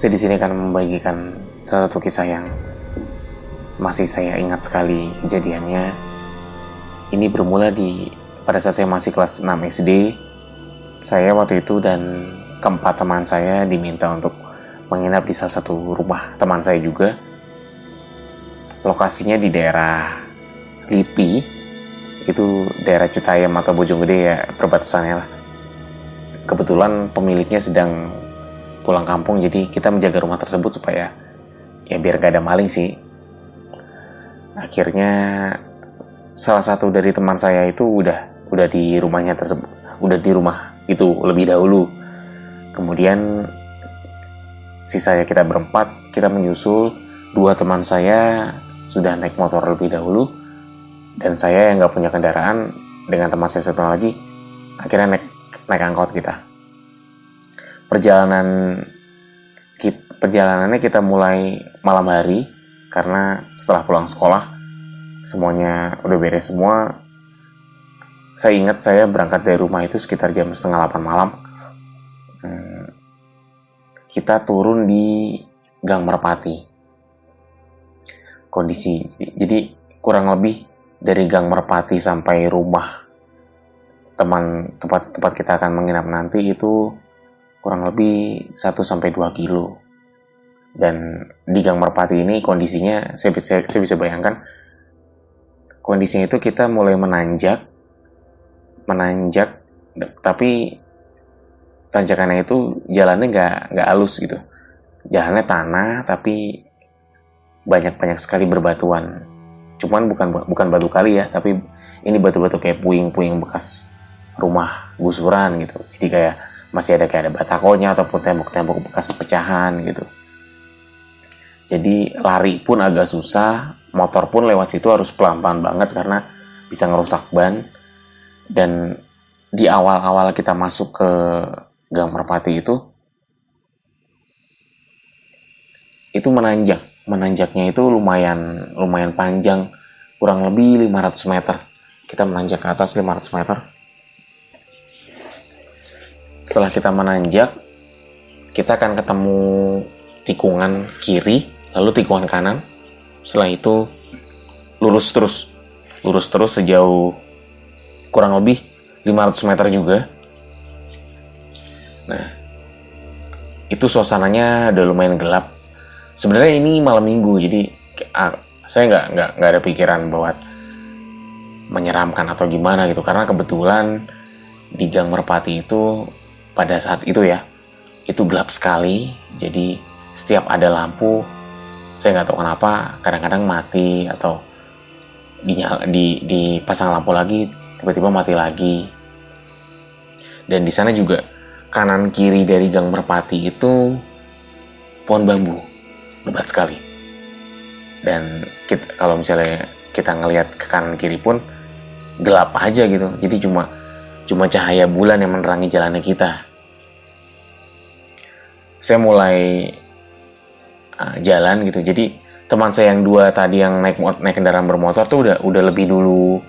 Saya di sini akan membagikan salah satu kisah yang masih saya ingat sekali kejadiannya. Ini bermula pada saat saya masih kelas 6 SD. Saya waktu itu dan keempat teman saya diminta untuk menginap di salah satu rumah teman saya juga. Lokasinya di daerah Lipi, itu daerah Citayam atau Bojonggede ya, perbatasannya lah. Kebetulan pemiliknya sedang pulang kampung, jadi kita menjaga rumah tersebut supaya ya biar gak ada maling sih. Akhirnya salah satu dari teman saya itu udah di rumahnya tersebut, udah di rumah itu lebih dahulu. Kemudian sisanya kita berempat, kita menyusul. Dua teman saya sudah naik motor lebih dahulu, dan saya yang gak punya kendaraan dengan teman saya satu lagi akhirnya naik angkot kita. Perjalanannya kita mulai malam hari karena setelah pulang sekolah semuanya udah beres semua. Saya ingat saya berangkat dari rumah itu sekitar jam 7:30 malam. Kita turun di Gang Merpati. Kondisi jadi kurang lebih dari Gang Merpati sampai rumah tempat kita akan menginap nanti itu kurang lebih 1-2 kilo. Dan di Gang Merpati ini kondisinya saya bisa bayangkan, kondisinya itu kita mulai menanjak, tapi tanjakannya itu jalannya nggak halus gitu. Jalannya tanah tapi banyak sekali berbatuan. Cuman bukan batu kali ya, tapi ini batu-batu kayak puing-puing bekas rumah gusuran gitu. Jadi kayak masih ada batakonya ataupun tembok-tembok bekas pecahan gitu. Jadi lari pun agak susah, motor pun lewat situ harus pelan-pelan banget karena bisa ngerusak ban. Dan di awal-awal kita masuk ke Gang Merpati itu menanjaknya itu lumayan panjang, kurang lebih 500 meter. Kita menanjak ke atas 500 meter. Setelah kita menanjak, kita akan ketemu tikungan kiri, lalu tikungan kanan. Setelah itu lurus terus sejauh kurang lebih 500 meter juga. Nah, itu suasananya udah lumayan gelap. Sebenarnya ini malam minggu, jadi saya nggak ada pikiran buat menyeramkan atau gimana gitu, karena kebetulan di Gang Merpati itu pada saat itu ya, itu gelap sekali. Jadi setiap ada lampu, saya nggak tahu kenapa kadang-kadang mati atau dipasang lampu lagi tiba-tiba mati lagi. Dan di sana juga kanan kiri dari Gang Merpati itu pohon bambu lebat sekali. Dan kalau misalnya kita ngelihat ke kanan kiri pun gelap aja gitu. Jadi cuma cahaya bulan yang menerangi jalannya kita. Saya mulai jalan gitu. Jadi teman saya yang dua tadi yang naik kendaraan bermotor tuh udah lebih dulu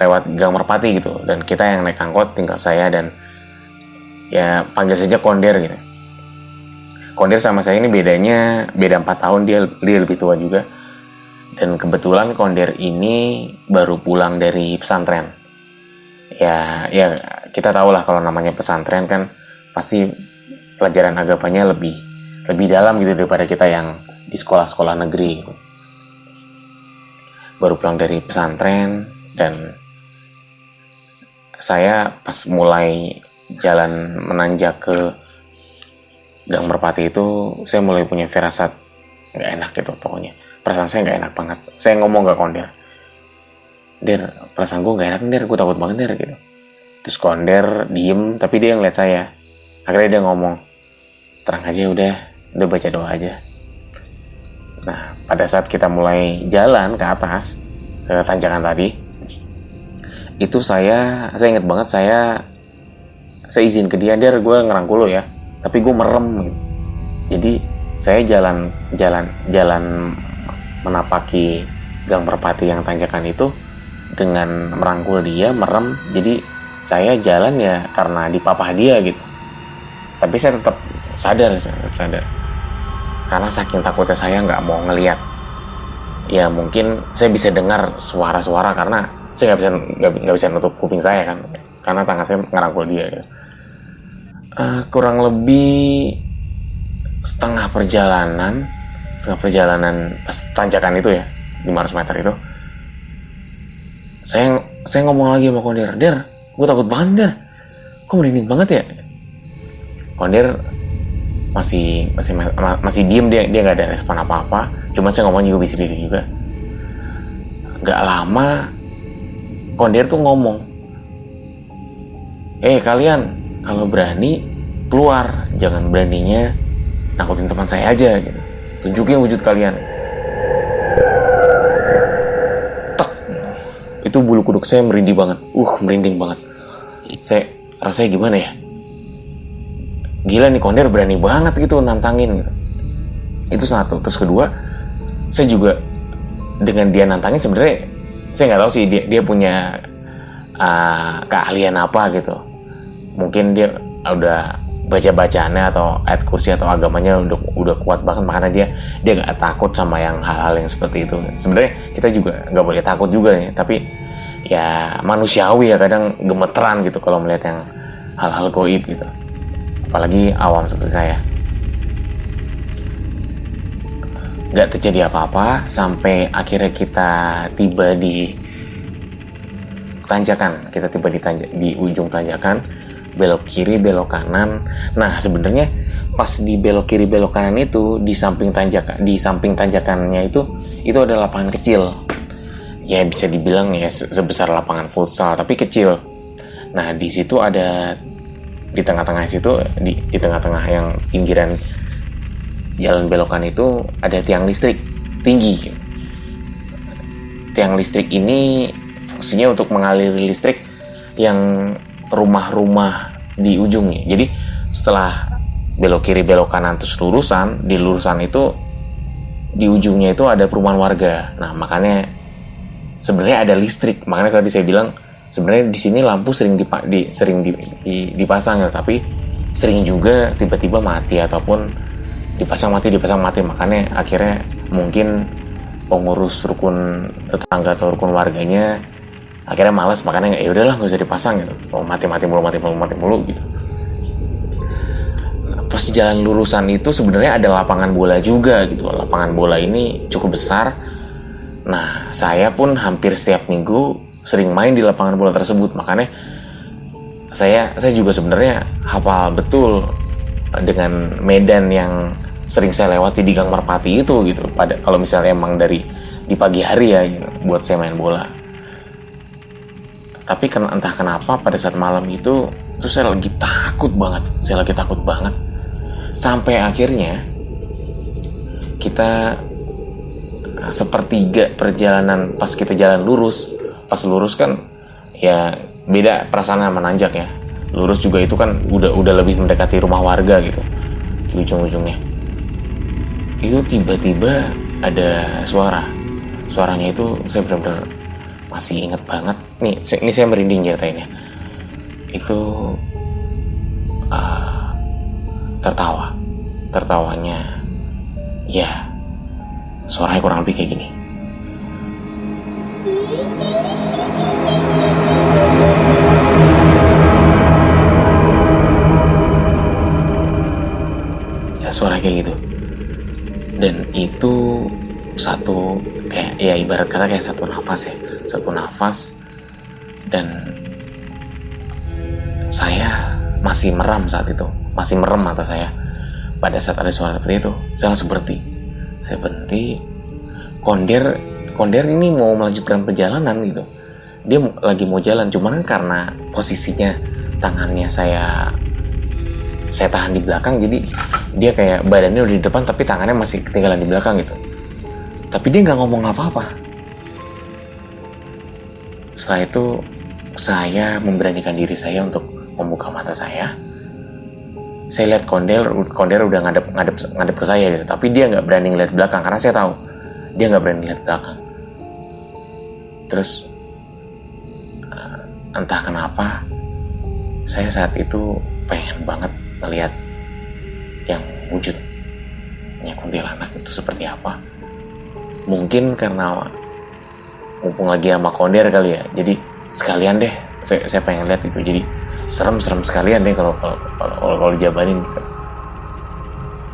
lewat Gang Merpati gitu. Dan kita yang naik angkot tinggal saya dan ya panggil saja Konder gitu. Konder sama saya ini beda 4 tahun, dia lebih tua juga. Dan kebetulan Konder ini baru pulang dari pesantren. Ya kita tahu lah kalau namanya pesantren kan pasti pelajaran agamanya lebih dalam gitu daripada kita yang di sekolah-sekolah negeri gitu. Baru pulang dari pesantren, dan saya pas mulai jalan menanjak ke Gang Merpati itu saya mulai punya firasat nggak enak gitu. Pokoknya perasaan saya nggak enak banget. Saya ngomong ke Konder, "Der, perasaan gue nggak enak Der, gue takut banget Der," gitu. Terus Konder diem, tapi dia ngeliat saya. Akhirnya dia ngomong, "Tenang aja, udah baca doa aja." Nah, pada saat kita mulai jalan ke atas ke tanjakan tadi, itu saya ingat banget, saya izin ke dia, "Der, gue ngerangkul lo ya," tapi gue merem gitu. Jadi saya jalan menapaki Gang Merpati yang tanjakan itu dengan merangkul dia, merem. Jadi saya jalan ya karena dipapah dia gitu. Tapi saya sadar, karena saking takutnya saya nggak mau ngelihat. Ya mungkin saya bisa dengar suara-suara karena saya nggak bisa nutup kuping saya kan, karena tangan saya ngerangkul dia gitu. Kurang lebih setengah perjalanan pas tanjakan itu ya, 500 meter itu, saya ngomong lagi sama Kondir, "Der, gue takut banget, Der. Kok merinding banget ya?" Kondir masih diem, dia nggak ada respon apa-apa. Cuman saya ngomong juga bisik-bisik juga. Nggak lama Kondir tuh ngomong, kalian kalau berani keluar, jangan beraninya nakutin teman saya aja gitu. Tunjukin wujud kalian." Tek, itu bulu kuduk saya merinding banget. Saya rasanya gimana ya, gila nih, Kondir berani banget gitu nantangin gitu. Itu satu. Terus kedua, saya juga dengan dia nantangin, sebenarnya saya nggak tahu sih dia punya keahlian apa gitu. Mungkin dia udah baca-bacaannya atau ayat kursi atau agamanya udah kuat banget, makanya dia nggak takut sama yang hal-hal yang seperti itu. Sebenarnya kita juga nggak boleh takut juga ya, tapi ya manusiawi ya, kadang gemeteran gitu kalau melihat yang hal-hal goib gitu, apalagi awam seperti saya. Nggak terjadi apa-apa sampai akhirnya kita tiba di tanjakan. Kita tiba di ujung tanjakan, belok kiri belok kanan. Nah sebenarnya pas di belok kiri belok kanan itu, di samping tanjakannya itu ada lapangan kecil. Ya bisa dibilang ya sebesar lapangan futsal tapi kecil. Nah di situ ada, di tengah-tengah situ, di tengah-tengah yang pinggiran jalan belokan itu ada tiang listrik tinggi. Tiang listrik ini fungsinya untuk mengaliri listrik yang rumah-rumah di ujungnya. Jadi setelah belok kiri belok kanan terus lurusan, di lurusan itu di ujungnya itu ada perumahan warga. Nah makanya sebenarnya ada listrik. Makanya tadi saya bilang sebenarnya di sini lampu sering dipasang ya, tapi sering juga tiba-tiba mati ataupun dipasang mati. Makanya akhirnya mungkin pengurus rukun tetangga atau rukun warganya akhirnya malas, makanya ya udahlah nggak usah dipasang gitu. Mati mulu gitu. Pas di jalan lurusan itu sebenarnya ada lapangan bola juga gitu. Lapangan bola ini cukup besar. Nah saya pun hampir setiap minggu sering main di lapangan bola tersebut, makanya saya juga sebenarnya hafal betul dengan medan yang sering saya lewati di Gang Merpati itu gitu. Kalau misalnya emang di pagi hari ya gitu, buat saya main bola. Tapi entah kenapa pada saat malam itu saya lagi takut banget. Sampai akhirnya kita sepertiga perjalanan pas kita jalan lurus. Pas lurus kan ya beda perasaan sama nanjak ya. Lurus juga itu kan udah lebih mendekati rumah warga gitu di ujung-ujungnya. Itu tiba-tiba ada suaranya itu saya benar-benar masih ingat banget nih. Ini saya merinding ceritainnya. Itu tertawanya ya suaranya kurang lebih kayak gini. Ya suara kayak gitu. Dan itu satu kayak ya ibarat kata kayak satu nafas. Dan saya masih merem saat itu, masih merem mata saya pada saat ada suara seperti itu. Saya langsung berhenti. Kondir ini mau melanjutkan perjalanan gitu. Dia lagi mau jalan, cuman kan karena posisinya tangannya saya tahan di belakang, jadi dia kayak badannya udah di depan tapi tangannya masih ketinggalan di belakang gitu. Tapi dia nggak ngomong apa-apa. Setelah itu saya memberanikan diri saya untuk membuka mata saya. Saya lihat Kondir udah ngadep ke saya gitu. Tapi dia nggak berani ngeliat belakang karena saya tahu dia nggak berani lihat belakang. Terus entah kenapa saya saat itu pengen banget melihat yang wujudnya kuntilanak itu seperti apa. Mungkin karena mumpung lagi sama Konder kali ya, jadi sekalian deh saya pengen lihat itu. Jadi serem sekalian deh kalau dijabarin gitu.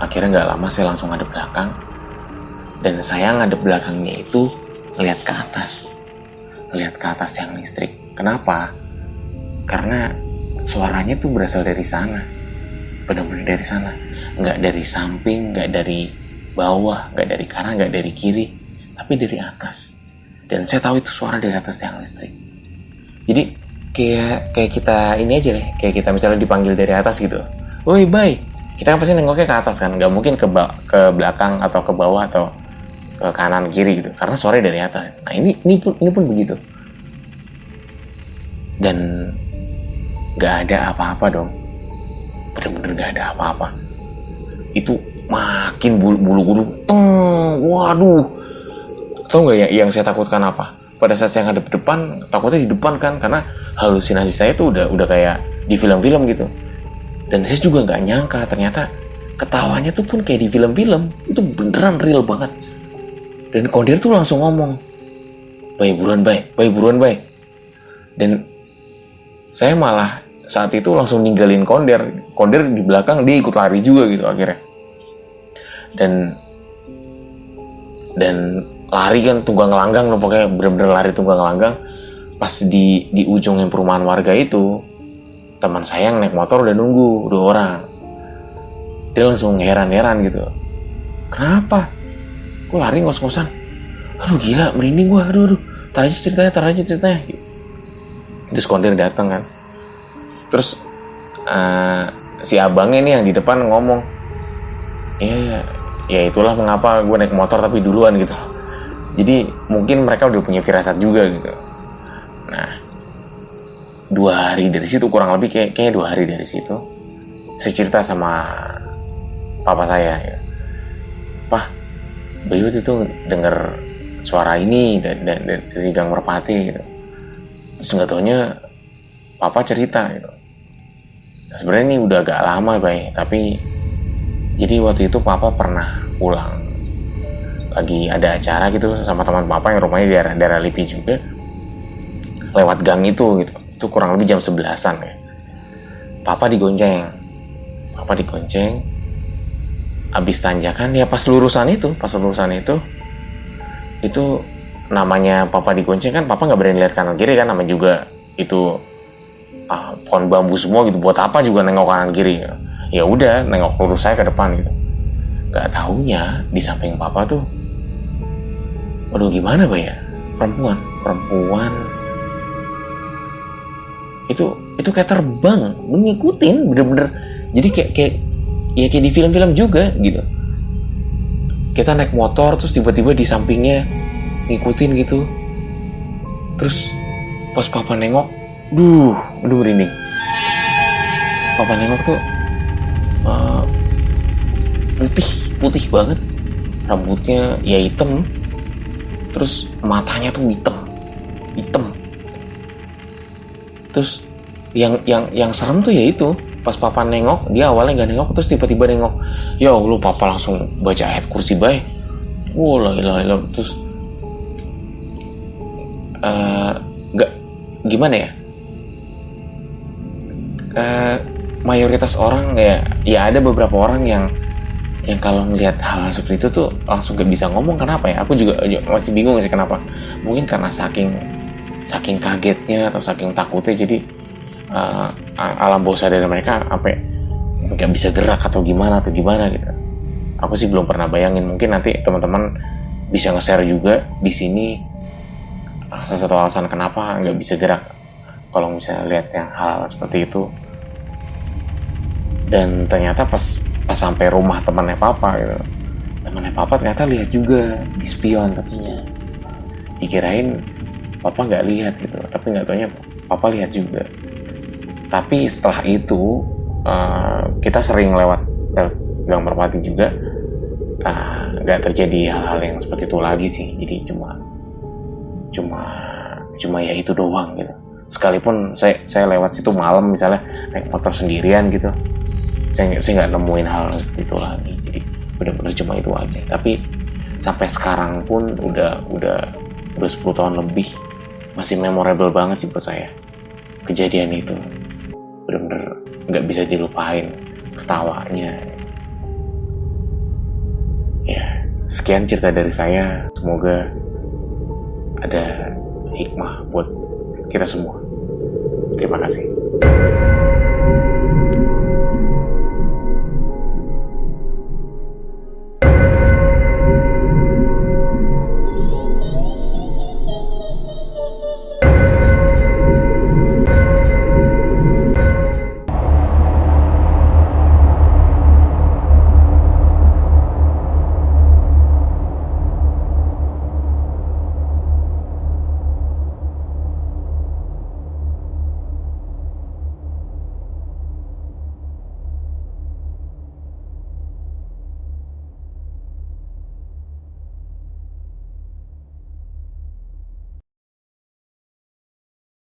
Akhirnya nggak lama saya langsung ngadep belakang, dan saya ngadep belakangnya itu ngeliat ke atas tiang listrik. Kenapa? Karena suaranya tuh berasal dari sana, benar-benar dari sana, nggak dari samping, nggak dari bawah, nggak dari kanan, nggak dari kiri, tapi dari atas. Dan saya tahu itu suara dari atas tiang listrik. Jadi kayak kita ini aja deh, kayak kita misalnya dipanggil dari atas gitu. Woi bay, kita kan pasti nengoknya ke atas kan, nggak mungkin ke belakang atau ke bawah atau ke kanan kiri gitu, karena suaranya dari atas. Nah ini pun begitu. Dan nggak ada apa-apa dong, bener-bener nggak ada apa-apa. Itu makin bulu-bulu, waduh. Tahu nggak yang saya takutkan apa? Pada saat saya ngadep depan, takutnya di depan kan, karena halusinasi saya tuh udah kayak di film-film gitu. Dan saya juga nggak nyangka ternyata ketawanya tuh pun kayak di film-film, itu beneran real banget. Dan Konder tuh langsung ngomong, bay buruan bay. Dan saya malah saat itu langsung ninggalin Konder di belakang, dia ikut lari juga gitu akhirnya. Dan lari kan tunggang langgang loh, pokoknya bener-bener lari tunggang langgang. Pas di ujungnya perumahan warga itu, teman saya yang naik motor udah nunggu 2 orang. Dia langsung heran gitu, kenapa? Kok lari ngos-ngosan? Aduh gila, merinding gua, aduh. Tar aja ceritanya. Terus Konder datang kan. Terus si abangnya nih yang di depan ngomong, ya itulah mengapa gue naik motor tapi duluan gitu. Jadi mungkin mereka udah punya firasat juga gitu. Nah 2 hari dari situ, kurang lebih kayak 2 hari dari situ, saya cerita sama papa saya ya, Pak, Bayu itu denger suara ini dari Gang Merpati gitu. Terus nggak taunya papa cerita gitu. Sebenarnya ini udah agak lama Bay, tapi jadi waktu itu papa pernah pulang, lagi ada acara gitu sama teman papa yang rumahnya di daerah Lipi juga, lewat gang itu gitu. Itu kurang lebih jam 11-an ya. Papa digonceng. Abis tanjakan ya, pas lurusan itu namanya papa digonceng kan, papa nggak berani lihat kanan kiri kan, namanya juga itu pohon bambu semua gitu, buat apa juga nengok kanan kiri. Ya udah nengok lurus saya ke depan gitu. Gak taunya di samping papa tuh, waduh gimana Pak ya, perempuan itu kayak terbang ngikutin, bener-bener. Jadi kayak di film-film juga gitu. Kita naik motor terus tiba-tiba di sampingnya ngikutin gitu. Terus pas papa nengok, aduh merinding. Papa nengok tuh putih banget, rambutnya ya hitam, terus matanya tuh hitam. Terus yang serem tuh ya itu, pas papa nengok, dia awalnya nggak nengok, terus tiba-tiba nengok. Ya Allah, papa langsung baca ayat kursi bay. La ilaha illallah. Terus nggak gimana ya, mayoritas orang ya ada beberapa orang yang kalau ngelihat hal seperti itu tuh langsung gak bisa ngomong. Kenapa ya? Aku juga masih bingung sih kenapa. Mungkin karena saking kagetnya atau saking takutnya, jadi alam bawah sadar mereka sampai nggak bisa gerak atau gimana gitu. Aku sih belum pernah bayangin. Mungkin nanti teman-teman bisa nge-share juga di sini salah satu alasan kenapa nggak bisa gerak kalau misalnya lihat yang hal seperti itu. Dan ternyata pas sampai rumah temannya papa gitu, ternyata lihat juga di spion, tapi dikirain papa nggak lihat gitu, tapi nggak taunya papa lihat juga. Tapi setelah itu kita sering lewat Gang Merpati juga, nggak terjadi hal-hal yang seperti itu lagi sih. Jadi cuma ya itu doang gitu. Sekalipun saya lewat situ malam misalnya naik motor sendirian gitu, saya nggak nemuin hal seperti itu lagi. Jadi benar-benar cuma itu aja. Tapi sampai sekarang pun udah 10 tahun lebih, masih memorable banget sih buat saya kejadian itu. Benar-benar nggak bisa dilupain ketawanya. Ya, sekian cerita dari saya. Semoga ada hikmah buat kita semua. Terima kasih.